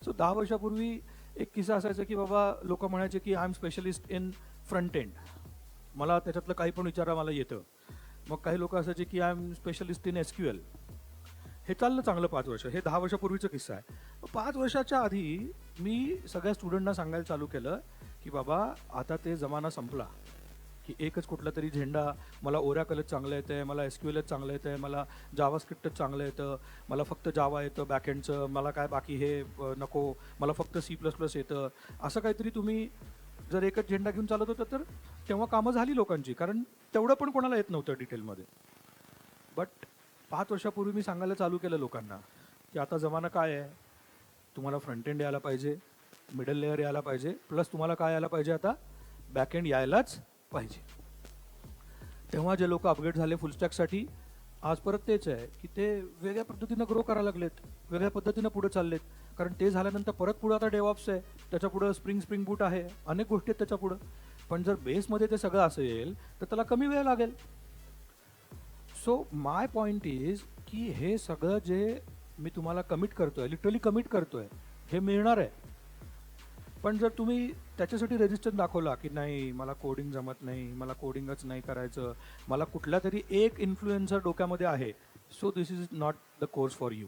So 10 वर्षापूर्वी एक किस्सा असायचा की बाबा लोक म्हणायचे की I am specialist in front end. मला त्याच्यातलं काही पण विचारा मला येतं. मग काही लोक असायचे की I am specialist in SQL. हे चाललं चांगलं 5 वर्ष. हे 10 वर्षापूर्वीचा किस्सा आहे. 5 वर्षाच्या आधी मी सगळ्या स्टुडंटना सांगायला चालू केलं की बाबा आता ते जमाना संपला की एकच कुठला तरी झेंडा. मला ओरॅकलच चांगलं येतं आहे, मला SQLच चांगलं येतं आहे, मला जावास्क्रिप्टच चांगलं येतं, मला फक्त जावा येतं बॅकएंडचं, मला काय बाकी हे नको, मला फक्त C++ येतं. असं काहीतरी तुम्ही जर एकच झेंडा घेऊन चालत होता तर तेव्हा कामं झाली लोकांची, कारण तेवढं पण कोणाला येत नव्हतं डिटेलमध्ये. बट 5 वर्षापूर्वी मी सांगायला चालू केलं लोकांना की आता जमाना काय आहे, तुम्हाला फ्रंट एंड यायला पाहिजे, मिडल लेअर यायला पाहिजे, प्लस तुम्हाला काय यायला पाहिजे आता, बॅकएंड यायलाच पाहिजे. तेव्हा जे लोक अपग्रेड झाले फुलस्टॅकसाठी आज परत तेच आहे की ते वेगळ्या पद्धतीनं ग्रो करायला लागलेत, वेगळ्या पद्धतीनं पुढे चाललेत. कारण ते झाल्यानंतर परत पुढं आता डेव्हऑप्स आहे, त्याच्या पुढं स्प्रिंग बूट आहे, अनेक गोष्टी आहेत त्याच्या पुढं. पण जर बेसमध्ये ते सगळं असेल तर त्याला कमी वेळ लागेल. सो माय पॉईंट इज की हे सगळं जे मी तुम्हाला कमिट करतोय, लिटरली कमिट करतोय, हे मिळणार आहे. पण जर तुम्ही त्याच्यासाठी रेजिस्टन्स दाखवला की नाही मला कोडिंग जमत नाही, मला कोडिंगच नाही करायचं, मला कुठला तरी एक इन्फ्लुएन्सर डोक्यामध्ये आहे, so this is not the course for you.